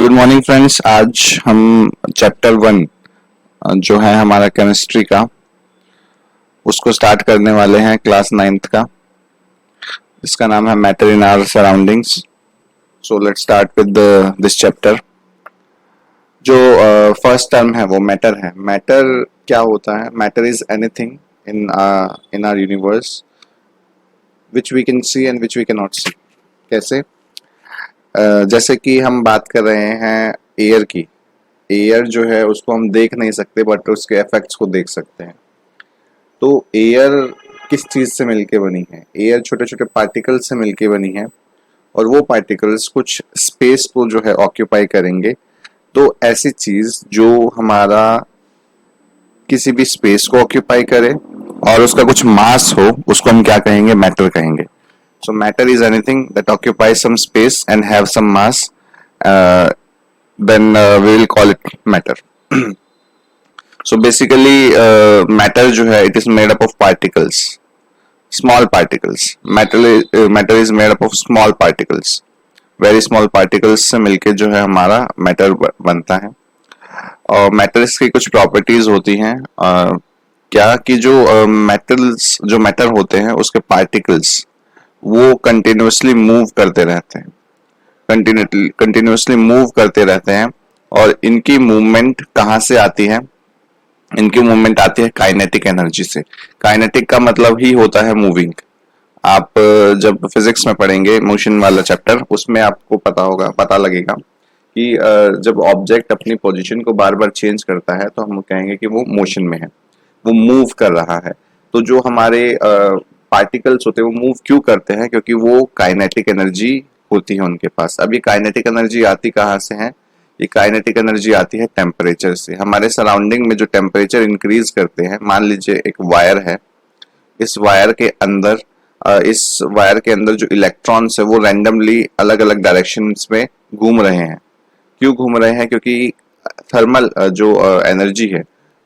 Good morning friends. आज हम chapter 1 जो है हमारा केमिस्ट्री का उसको स्टार्ट करने वाले हैं क्लास 9th का, जिसका नाम है matter in our surroundings. So let's start with this chapter. जो फर्स्ट टर्म है वो मैटर है। मैटर क्या होता है? Matter is anything in our universe which we can see and which we can not see. कैसे? जैसे कि हम बात कर रहे हैं एयर की। एयर जो है उसको हम देख नहीं सकते बट उसके इफेक्ट्स को देख सकते हैं। तो एयर किस चीज़ से मिलके बनी है? एयर छोटे छोटे पार्टिकल्स से मिलके बनी है और वो पार्टिकल्स कुछ स्पेस को जो है ऑक्यूपाई करेंगे। तो ऐसी चीज़ जो हमारा किसी भी स्पेस को ऑक्यूपाई करे और उसका कुछ मास हो, उसको हम क्या कहेंगे? मैटर कहेंगे। So matter is anything that occupies some space and have some mass. Then we will call it matter. So basically, matter जो है it is made up of particles, small particles. Matter is made up of small particles. Very small particles से मिलके जो है हमारा matter बनता है। और मेटल्स की कुछ प्रॉपर्टीज होती हैं। क्या कि जो मेटल्स जो मैटर होते हैं उसके पार्टिकल्स वो कंटिन्यूसली मूव करते रहते हैं, कंटिन्यूसली मूव करते रहते हैं। और इनकी मूवमेंट कहाँ से आती है? इनकी मूवमेंट आती है काइनेटिक एनर्जी से। काइनेटिक का मतलब ही होता है मूविंग। आप जब फिजिक्स में पढ़ेंगे मोशन वाला चैप्टर, उसमें आपको पता लगेगा कि जब ऑब्जेक्ट अपनी पोजीशन को बार बार चेंज करता है तो हम कहेंगे कि वो मोशन में है, वो मूव कर रहा है। तो जो हमारे पार्टिकल्स होते हैं वो मूव क्यों करते हैं? क्योंकि वो काइनेटिक एनर्जी होती है उनके पास। अब ये काइनेटिक एनर्जी आती कहाँ से है? ये काइनेटिक एनर्जी आती है टेम्परेचर से। हमारे सराउंडिंग में जो टेम्परेचर इंक्रीज करते हैं, मान लीजिए एक वायर है, इस वायर के अंदर जो इलेक्ट्रॉन्स है वो रैंडमली अलग अलग डायरेक्शंस में घूम रहे हैं। क्यों घूम रहे हैं? क्योंकि थर्मल जो एनर्जी है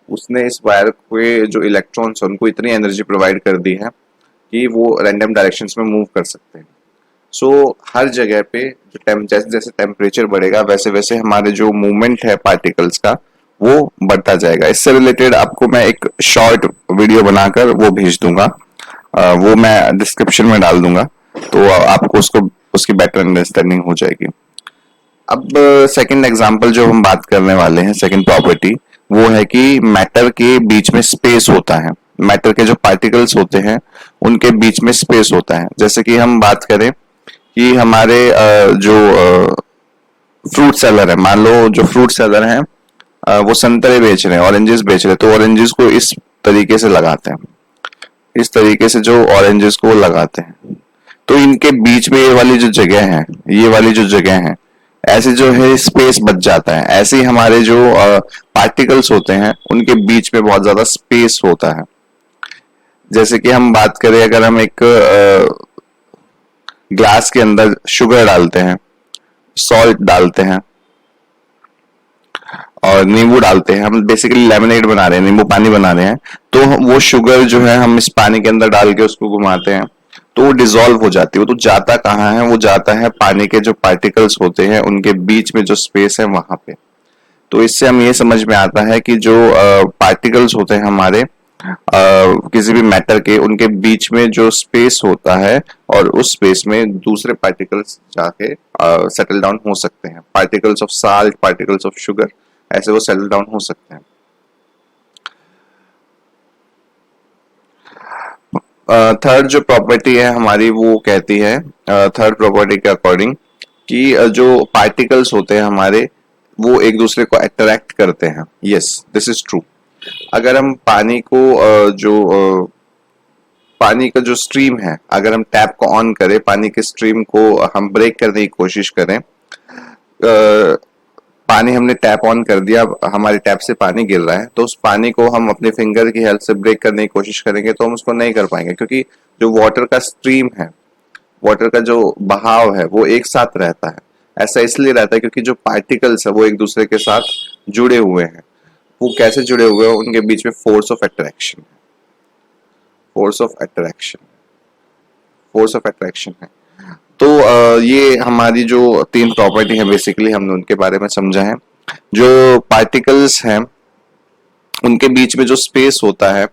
उसने इस वायर के जो इलेक्ट्रॉन्स है उनको इतनी एनर्जी प्रोवाइड कर दी है कि वो रैंडम डायरेक्शंस में मूव कर सकते हैं। सो हर जगह पे जैसे जैसे टेम्परेचर बढ़ेगा वैसे वैसे हमारे जो मूवमेंट है पार्टिकल्स का वो बढ़ता जाएगा। इससे रिलेटेड आपको मैं एक शॉर्ट वीडियो बनाकर वो भेज दूंगा, वो मैं डिस्क्रिप्शन में डाल दूंगा, तो आपको उसकी बेटर अंडरस्टैंडिंग हो जाएगी। अब सेकंड एग्जांपल जो हम बात करने वाले हैं, सेकंड प्रॉपर्टी, वो है कि मैटर के बीच में स्पेस होता है। मैटर के जो पार्टिकल्स होते हैं उनके बीच में स्पेस होता है। जैसे कि हम बात करें कि हमारे जो फ्रूट सेलर है, मान लो जो फ्रूट सेलर है वो संतरे बेच रहे हैं, ऑरेंजेस बेच रहे हैं, तो ऑरेंजेस को इस तरीके से लगाते हैं, इस तरीके से जो ऑरेंजेस को लगाते हैं। तो इनके बीच में ये वाली जो जगह है, ये वाली जो जगह है, ऐसे जो है स्पेस बच जाता है। ऐसे ही हमारे जो पार्टिकल्स होते हैं उनके बीच में बहुत ज्यादा स्पेस होता है। जैसे कि हम बात करें, अगर हम एक ग्लास के अंदर शुगर डालते हैं, सॉल्ट डालते हैं और नींबू डालते हैं, हम बेसिकली लेमनेड बना रहे हैं, नींबू पानी बना रहे हैं, तो वो शुगर जो है हम इस पानी के अंदर डाल के उसको घुमाते हैं तो वो डिसॉल्व हो जाती है। वो तो जाता कहाँ है? वो जाता है पानी के जो पार्टिकल्स होते हैं उनके बीच में जो स्पेस है वहां पे। तो इससे हम ये समझ में आता है कि जो पार्टिकल्स होते हैं हमारे किसी भी मैटर के, उनके बीच में जो स्पेस होता है और उस स्पेस में दूसरे पार्टिकल्स जाके सेटल डाउन हो सकते हैं। Particles of salt, particles of sugar, ऐसे वो सेटल डाउन हो सकते हैं। थर्ड जो प्रॉपर्टी है हमारी वो कहती है, थर्ड प्रॉपर्टी के अकॉर्डिंग, कि जो पार्टिकल्स होते हैं हमारे वो एक दूसरे को अट्रैक्ट करते हैं। Yes, this is true. अगर हम पानी का जो स्ट्रीम है, अगर हम टैप को ऑन करें, पानी के स्ट्रीम को हम ब्रेक करने की कोशिश करें, पानी हमने टैप ऑन कर दिया, हमारे टैप से पानी गिर रहा है, तो उस पानी को हम अपने फिंगर की हेल्प से ब्रेक करने की कोशिश करेंगे तो हम उसको नहीं कर पाएंगे, क्योंकि जो वाटर का स्ट्रीम है, वाटर का जो बहाव है वो एक साथ रहता है। ऐसा इसलिए रहता है क्योंकि जो पार्टिकल्स है वो एक दूसरे के साथ जुड़े हुए हैं। वो कैसे जुड़े हुए हैं? उनके बीच में फोर्स ऑफ अट्रैक्शन है, force of attraction, force of attraction है। तो ये हमारी जो तीन प्रॉपर्टी है बेसिकली हमने उनके बारे में समझा है। जो पार्टिकल्स हैं उनके बीच में जो स्पेस होता है,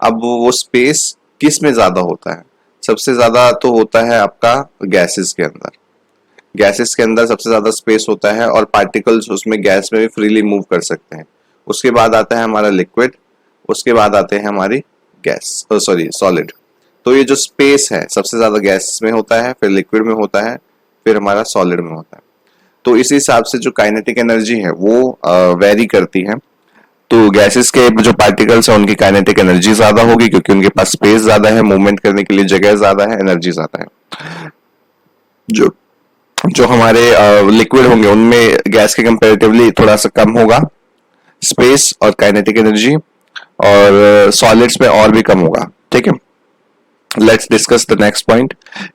अब वो स्पेस किस में ज्यादा होता है? सबसे ज्यादा तो होता है आपका गैसेस के अंदर। गैसेस के अंदर सबसे ज्यादा स्पेस होता है और पार्टिकल्स उसमें गैस में भी फ्रीली मूव कर सकते हैं। उसके बाद आता है हमारा लिक्विड, उसके बाद आते हैं हमारी गैस सॉरी सॉलिड। तो ये जो स्पेस है सबसे ज्यादा गैस में होता है, फिर लिक्विड में होता है, फिर हमारा सॉलिड में होता है। तो इसी हिसाब से जो काइनेटिक एनर्जी है वो वेरी करती है। तो गैसेस के जो पार्टिकल्स हैं उनकी काइनेटिक एनर्जी ज्यादा होगी क्योंकि उनके पास स्पेस ज्यादा है, मूवमेंट करने के लिए जगह ज्यादा है, एनर्जी ज्यादा है। जो जो हमारे लिक्विड होंगे उनमें गैस के कंपैरेटिवली थोड़ा सा कम होगा स्पेस और काइनेटिक एनर्जी, और सॉलिड्स में और भी कम होगा। ठीक है, let's discuss the next point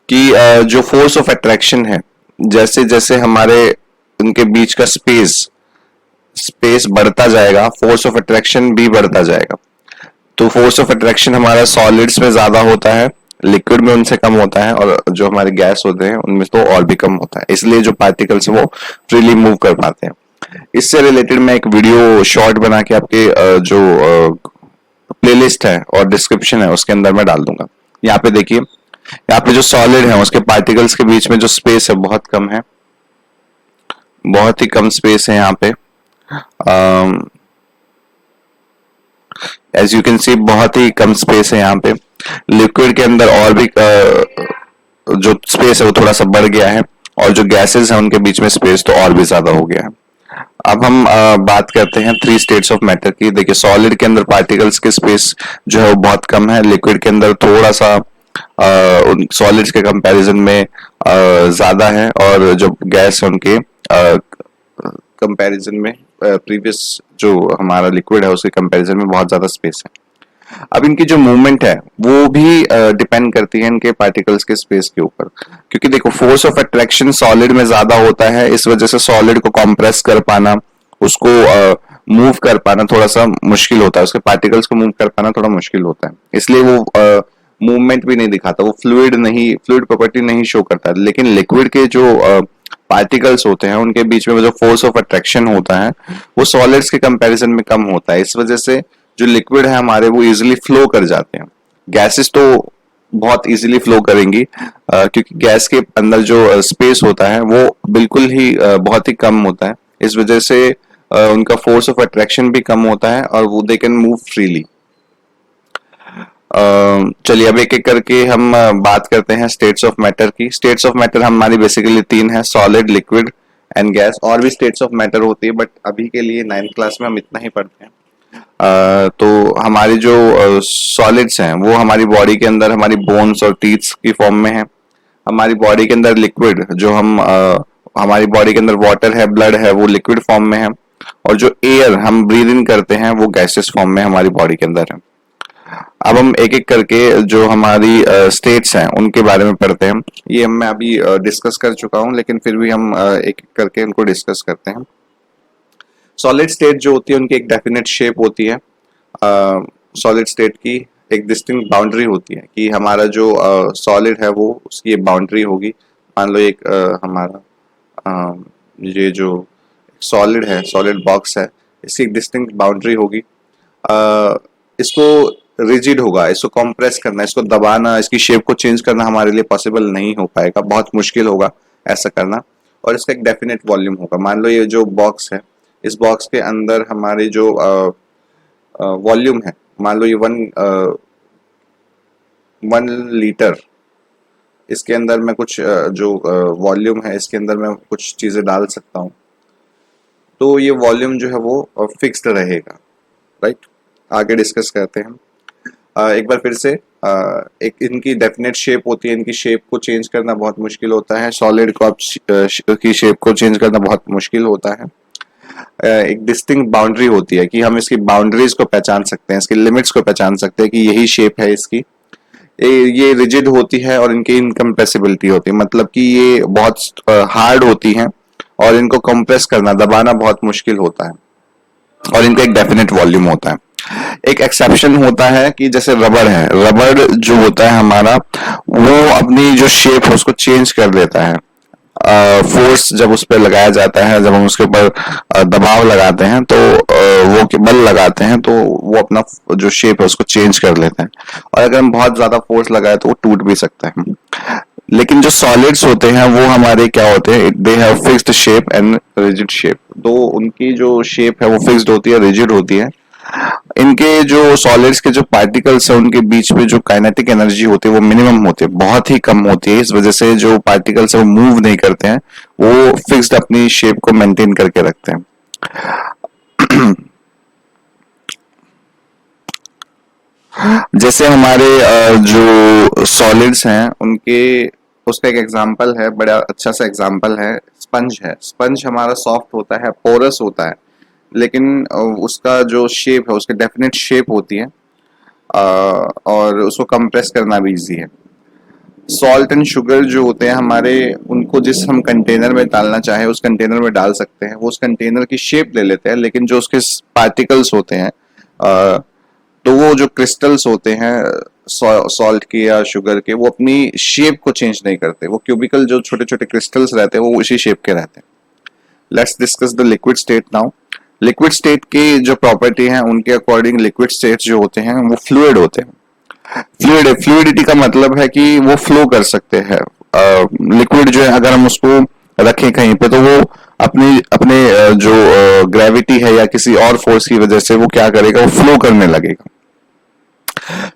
कि जो फोर्स ऑफ अट्रैक्शन है, जैसे जैसे हमारे उनके बीच का स्पेस स्पेस बढ़ता जाएगा, फोर्स ऑफ अट्रैक्शन भी बढ़ता जाएगा। तो फोर्स ऑफ अट्रैक्शन हमारा सॉलिड्स में ज्यादा होता है, लिक्विड में उनसे कम होता है, और जो हमारे गैस होते हैं उनमें तो और भी कम होता है। इसलिए जो पार्टिकल्स वो फ्रीली मूव कर पाते हैं। इससे रिलेटेड मैं एक वीडियो शॉर्ट बना के आपके जो प्लेलिस्ट है और डिस्क्रिप्शन है उसके अंदर मैं डाल दूंगा। यहाँ पे देखिए, यहाँ पे जो सॉलिड है उसके पार्टिकल्स के बीच में जो स्पेस है बहुत कम है, बहुत ही कम स्पेस है यहाँ पे। एज यू कैन सी बहुत ही कम स्पेस है यहाँ पे। लिक्विड के अंदर और भी जो स्पेस है वो थोड़ा सा बढ़ गया है, और जो गैसेस हैं उनके बीच में स्पेस तो और भी ज्यादा हो गया है। अब हम बात करते हैं थ्री स्टेट्स ऑफ मैटर की। देखिए, सॉलिड के अंदर पार्टिकल्स के स्पेस जो है वो बहुत कम है, लिक्विड के अंदर थोड़ा सा सॉलिड्स के कंपैरिजन में ज्यादा है, और जो गैस है उनके कंपैरिजन में प्रीवियस जो हमारा लिक्विड है उसके कंपैरिजन में बहुत ज्यादा स्पेस है। अब इनकी जो मूवमेंट है वो भी डिपेंड करती है इनके पार्टिकल्स के स्पेस के ऊपर, क्योंकि देखो फोर्स ऑफ अट्रैक्शन सॉलिड में ज्यादा होता है, इस वजह से सॉलिड को कंप्रेस कर पाना, उसको मूव कर पाना थोड़ा सा मुश्किल होता है, उसके पार्टिकल्स को मूव कर पाना थोड़ा मुश्किल होता है, इसलिए वो मूवमेंट भी नहीं दिखाता, वो फ्लूइड प्रॉपर्टी नहीं शो करता। लेकिन लिक्विड के जो पार्टिकल्स होते हैं उनके बीच में जो फोर्स ऑफ अट्रैक्शन होता है वो सॉलिड्स के कंपैरिजन में कम होता है। इस वजह से जो लिक्विड है हमारे वो इजीली फ्लो कर जाते हैं। गैसेस तो बहुत इजीली फ्लो करेंगी क्योंकि गैस के अंदर जो स्पेस होता है वो बिल्कुल ही बहुत ही कम होता है, इस वजह से उनका फोर्स ऑफ अट्रैक्शन भी कम होता है और वो दे कैन मूव फ्रीली। चलिए अब एक एक करके हम बात करते हैं स्टेट्स ऑफ मैटर की। स्टेट्स ऑफ मैटर हमारी बेसिकली तीन है, सॉलिड, लिक्विड एंड गैस। और भी स्टेट्स ऑफ मैटर होती है बट अभी के लिए 9th क्लास में हम इतना ही पढ़ते हैं। तो हमारी जो सॉलिड्स हैं वो हमारी बॉडी के अंदर हमारी बोन्स और टीथ्स की फॉर्म में है। हमारी बॉडी के अंदर लिक्विड जो हमारी बॉडी के अंदर वाटर है, ब्लड है, वो लिक्विड फॉर्म में है, और जो एयर हम ब्रीद इन करते हैं वो गैसेस फॉर्म में हमारी बॉडी के अंदर है। अब हम एक एक करके जो हमारी स्टेट्स हैं उनके बारे में पढ़ते हैं। ये मैं अभी डिस्कस कर चुका हूं लेकिन फिर भी हम एक एक करके इनको डिस्कस करते हैं। सॉलिड स्टेट जो होती है उनकी एक डेफिनेट शेप होती है। सॉलिड स्टेट की एक डिस्टिंक्ट बाउंड्री होती है कि हमारा जो सॉलिड है वो उसकी एक बाउंड्री होगी। मान लो एक हमारा ये जो सॉलिड है, सॉलिड बॉक्स है, इसकी एक डिस्टिंक्ट बाउंड्री होगी। इसको रिजिड होगा, इसको कंप्रेस करना, इसको दबाना, इसकी शेप को चेंज करना हमारे लिए पॉसिबल नहीं हो पाएगा, बहुत मुश्किल होगा ऐसा करना। और इसका एक डेफिनेट वॉल्यूम होगा। मान लो ये जो बॉक्स है, इस बॉक्स के अंदर हमारी जो वॉल्यूम है, मान लो ये 1 लीटर, इसके अंदर मैं कुछ जो वॉल्यूम है इसके अंदर मैं कुछ चीजें डाल सकता हूँ, तो ये वॉल्यूम जो है वो फिक्स्ड रहेगा। राइट, आगे डिस्कस करते हैं। एक बार फिर से एक इनकी डेफिनेट शेप होती है, इनकी शेप को चेंज करना बहुत मुश्किल होता है। सॉलिड को की शेप को चेंज करना बहुत मुश्किल होता है। एक डिस्टिंक्ट बाउंड्री होती है कि हम इसकी बाउंड्रीज को पहचान सकते हैं, इसकी लिमिट्स को पहचान सकते हैं कि यही शेप है इसकी। ये रिजिड होती है और इनकी इनकम्प्रेसिबिलिटी होती है, मतलब कि ये बहुत हार्ड होती हैं और इनको कंप्रेस करना, दबाना बहुत मुश्किल होता है, और इनका एक डेफिनेट वॉल्यूम होता है। एक एक्सेप्शन होता है कि जैसे रबड़ है, रबड़ जो होता है हमारा, वो अपनी जो शेप है उसको चेंज कर लेता है। फोर्स जब उस पर लगाया जाता है, जब हम उसके ऊपर दबाव लगाते हैं तो वो के बल लगाते हैं तो वो अपना जो शेप है उसको चेंज कर लेते हैं। और अगर हम बहुत ज्यादा फोर्स लगाए तो वो टूट भी सकता है। लेकिन जो सॉलिड्स होते हैं वो हमारे क्या होते हैं, they have fixed shape and rigid shape. तो उनकी जो शेप है वो फिक्स्ड होती है, रिजिड होती है। इनके जो सॉलिड्स के जो पार्टिकल्स है उनके बीच में जो काइनेटिक एनर्जी होती है वो मिनिमम होती है, बहुत ही कम होती है। इस वजह से जो पार्टिकल्स है वो मूव नहीं करते हैं, वो फिक्स्ड अपनी शेप को मेंटेन करके रखते हैं। जैसे हमारे जो सॉलिड्स हैं उनके, उसका एक एग्जांपल है, बड़ा अच्छा सा एग्जांपल है, स्पंज है। स्पंज हमारा सॉफ्ट होता है, पोरस होता है, लेकिन उसका जो शेप है उसकी डेफिनेट शेप होती है, और उसको कंप्रेस करना भी इजी है। सॉल्ट एंड शुगर जो होते हैं हमारे, उनको जिस हम कंटेनर में डालना चाहे उस कंटेनर में डाल सकते हैं, वो उस कंटेनर की शेप ले लेते हैं, लेकिन जो उसके पार्टिकल्स होते हैं, तो वो जो क्रिस्टल्स होते हैं सॉल्ट के या शुगर के, वो अपनी शेप को चेंज नहीं करते। वो क्यूबिकल जो छोटे छोटे क्रिस्टल्स रहते हैं वो उसी शेप के रहते हैं। Let's discuss the liquid state now. Liquid state की जो प्रॉपर्टी है उनके अकॉर्डिंग लिक्विड स्टेट्स जो होते हैं वो फ्लूइड होते हैं। फ्लूइडिटी का मतलब है कि वो फ्लो कर सकते हैं। लिक्विड जो है अगर हम उसको रखें कहीं पे तो वो अपनी अपने जो ग्रेविटी है या किसी और फोर्स की वजह से वो क्या करेगा, वो फ्लो करने लगेगा।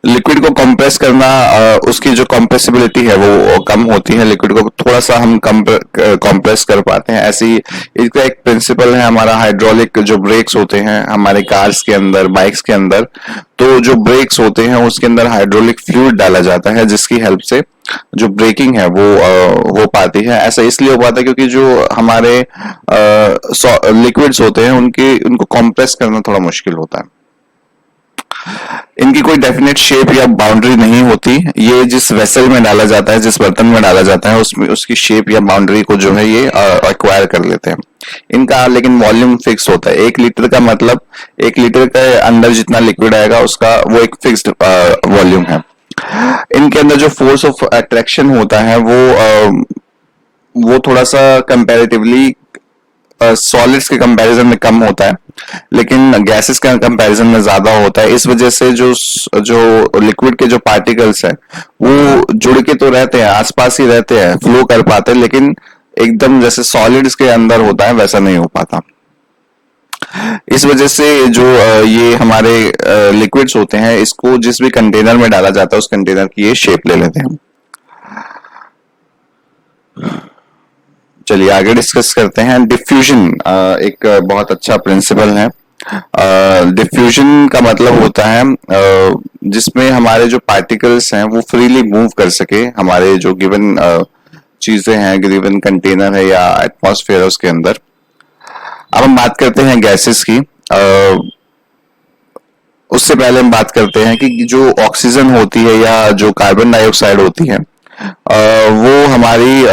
लिक्विड को कंप्रेस करना, उसकी जो कंप्रेसिबिलिटी है वो कम होती है, लिक्विड को थोड़ा सा हम कंप्रेस कर पाते हैं। ऐसी इसका एक प्रिंसिपल है हमारा हाइड्रोलिक जो ब्रेक्स होते हैं हमारे कार्स के अंदर, बाइक्स के अंदर, तो जो ब्रेक्स होते हैं उसके अंदर हाइड्रोलिक फ्लूइड डाला जाता है जिसकी हेल्प से जो ब्रेकिंग है वो हो पाती है। ऐसा इसलिए हो पाता है क्योंकि जो हमारे लिक्विड्स होते हैं उनको कंप्रेस करना थोड़ा मुश्किल होता है। इनकी कोई डेफिनेट शेप या बाउंड्री नहीं होती। ये जिस वेसल में डाला जाता है, जिस बर्तन में डाला जाता है, उसमें उसकी शेप या बाउंड्री को जो है ये एक्वायर कर लेते हैं। इनका लेकिन वॉल्यूम फिक्स होता है। 1 लीटर का मतलब 1 लीटर के अंदर जितना लिक्विड आएगा उसका वो एक फिक्स्ड वॉल्यूम है। इनके अंदर जो फोर्स ऑफ अट्रैक्शन होता है वो थोड़ा सा कंपैरेटिवली सॉलिड्स के कंपैरिजन में कम होता है, लेकिन गैसेस के कंपैरिजन में ज्यादा होता है। इस वजह से जो जो लिक्विड के जो पार्टिकल्स हैं वो जुड़ के तो रहते हैं, आसपास ही रहते हैं, फ्लो कर पाते हैं, लेकिन एकदम जैसे सॉलिड्स के अंदर होता है वैसा नहीं हो पाता। इस वजह से जो ये हमारे लिक्विड्स होते हैं, इसको जिस भी कंटेनर में डाला जाता है उस कंटेनर की ये शेप ले लेते हैं। चलिए आगे डिस्कस करते हैं। डिफ्यूजन एक बहुत अच्छा प्रिंसिपल है। डिफ्यूजन का मतलब होता है जिसमें हमारे जो पार्टिकल्स हैं वो फ्रीली मूव कर सके, हमारे जो गिवन चीजें हैं, गिवन कंटेनर है या एटमॉस्फेयर है उसके अंदर। अब हम बात करते हैं गैसेस की। उससे पहले हम बात करते हैं कि जो ऑक्सीजन होती है या जो कार्बन डाइऑक्साइड होती है वो हमारी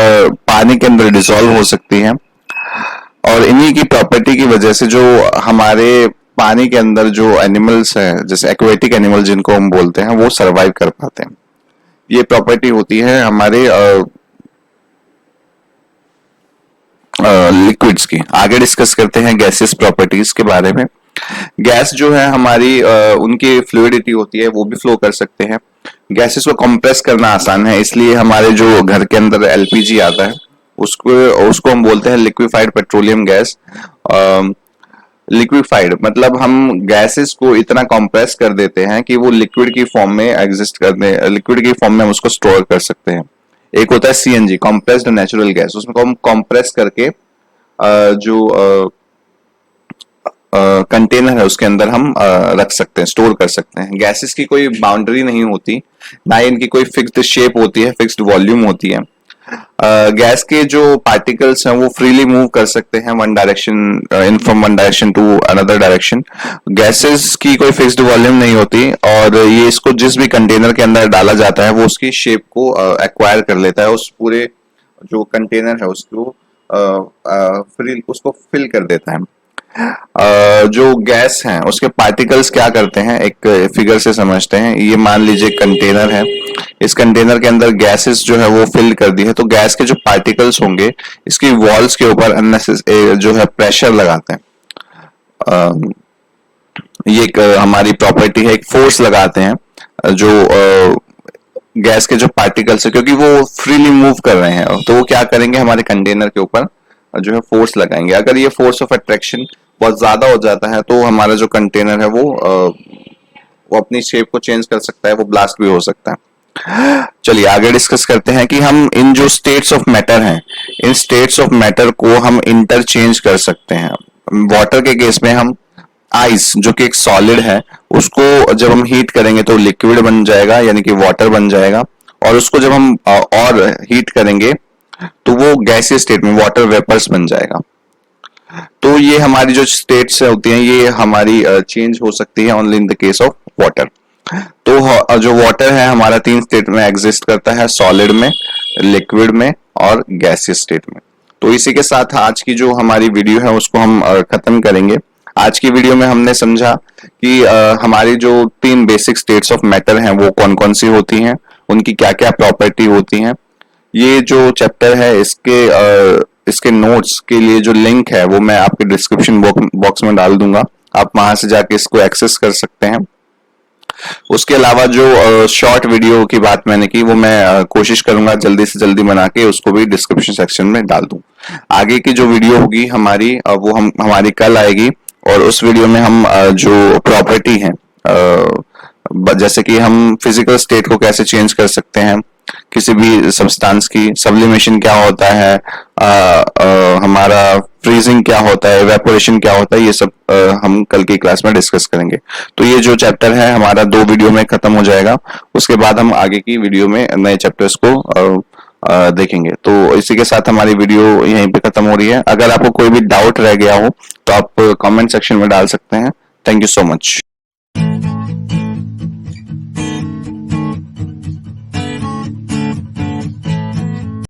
पानी के अंदर डिसॉल्व हो सकती है, और इन्हीं की प्रॉपर्टी की वजह से जो हमारे पानी के अंदर जो एनिमल्स हैं, जैसे एक्वेटिक एनिमल जिनको हम बोलते हैं, वो सरवाइव कर पाते हैं। ये प्रॉपर्टी होती है हमारे लिक्विड्स की। आगे डिस्कस करते हैं गैसेस प्रॉपर्टीज के बारे में। गैस जो है हमारी उनकी फ्लूइडिटी होती है, वो भी फ्लो कर सकते हैं। गैसेस को कंप्रेस करना आसान है, इसलिए हमारे जो घर के अंदर एलपीजी आता है उसको उसको हम बोलते हैं लिक्विफाइड पेट्रोलियम गैस। लिक्विफाइड मतलब हम गैसेस को इतना कंप्रेस कर देते हैं कि वो लिक्विड की फॉर्म में एग्जिस्ट करने, लिक्विड की फॉर्म में हम उसको स्टोर कर सकते हैं। एक होता है सीएनजी, कंप्रेस्ड नेचुरल गैस, उसमें हम कंप्रेस करके जो कंटेनर है उसके अंदर हम रख सकते हैं, स्टोर कर सकते हैं। गैसेस की कोई बाउंड्री नहीं होती, ना ही इनकी कोई फिक्स्ड शेप होती है, फिक्स्ड वॉल्यूम होती है। गैस के जो पार्टिकल्स हैं वो फ्रीली मूव कर सकते हैं one direction, in from one direction to another direction. Gases की कोई फिक्स्ड वॉल्यूम नहीं होती, और ये इसको जिस भी कंटेनर के अंदर डाला जाता है वो उसकी शेप को एक्वायर कर लेता है, उस पूरे जो कंटेनर है उसको उसको फिल कर देता है। जो गैस है उसके पार्टिकल्स क्या करते हैं, एक फिगर से समझते हैं। ये मान लीजिए कंटेनर है, इस कंटेनर के अंदर गैसेस जो है वो फिल कर दी है, तो गैस के जो पार्टिकल्स होंगे इसकी वॉल्स के ऊपर जो है प्रेशर लगाते हैं। ये एक हमारी प्रॉपर्टी है, एक फोर्स लगाते हैं जो गैस के जो पार्टिकल्स है, क्योंकि वो फ्रीली मूव कर रहे हैं, तो वो क्या करेंगे, हमारे कंटेनर के ऊपर जो है फोर्स लगाएंगे। अगर ये फोर्स ऑफ अट्रैक्शन बहुत ज्यादा हो जाता है तो हमारा जो कंटेनर है वो अपनी शेप को चेंज कर सकता है, वो ब्लास्ट भी हो सकता है। चलिए आगे डिस्कस करते हैं कि हम इन जो स्टेट्स ऑफ मैटर हैं, इन स्टेट्स ऑफ मैटर को हम इंटरचेंज कर सकते हैं। वाटर के केस में हम आइस जो कि एक सॉलिड है, उसको जब हम हीट करेंगे तो लिक्विड बन जाएगा, यानी कि वाटर बन जाएगा, और उसको जब हम और हीट करेंगे तो वो गैसीय स्टेट में वाटर वेपर्स बन जाएगा। तो ये हमारी जो स्टेट्स होती हैं ये हमारी चेंज हो सकती है only in the case of water. तो जो वाटर है हमारा 3 स्टेट में एग्जिस्ट करता है, सॉलिड में, लिक्विड में और गैसीय स्टेट में। तो इसी के साथ आज की जो हमारी वीडियो है उसको हम खत्म करेंगे। आज की वीडियो में हमने समझा कि हमारी जो 3 बेसिक स्टेट्स ऑफ मैटर हैं वो कौन कौन सी होती हैं, उनकी क्या क्या प्रॉपर्टी होती हैं। ये जो चैप्टर है इसके नोट्स के लिए जो लिंक है वो मैं आपके डिस्क्रिप्शन बॉक्स में डाल दूंगा, आप वहां से जाके इसको एक्सेस कर सकते हैं। उसके अलावा जो शॉर्ट वीडियो की बात मैंने की वो मैं कोशिश करूंगा जल्दी से जल्दी बना के उसको भी डिस्क्रिप्शन सेक्शन में डाल दूं। आगे की जो वीडियो होगी हमारी वो हमारी कल आएगी, और उस वीडियो में हम जो प्रॉपर्टी है जैसे कि हम फिजिकल स्टेट को कैसे चेंज कर सकते हैं, किसी भी सब्सटेंस की सब्लिमेशन क्या होता है, हमारा फ्रीजिंग क्या होता है, इवेपोरेशन क्या होता है, ये सब हम कल की क्लास में डिस्कस करेंगे। तो ये जो चैप्टर है हमारा 2 वीडियो में खत्म हो जाएगा, उसके बाद हम आगे की वीडियो में नए चैप्टर्स को देखेंगे। तो इसी के साथ हमारी वीडियो यहीं पे खत्म हो रही है। अगर आपको कोई भी डाउट रह गया हो तो आप कमेंट सेक्शन में डाल सकते हैं। Thank you so much.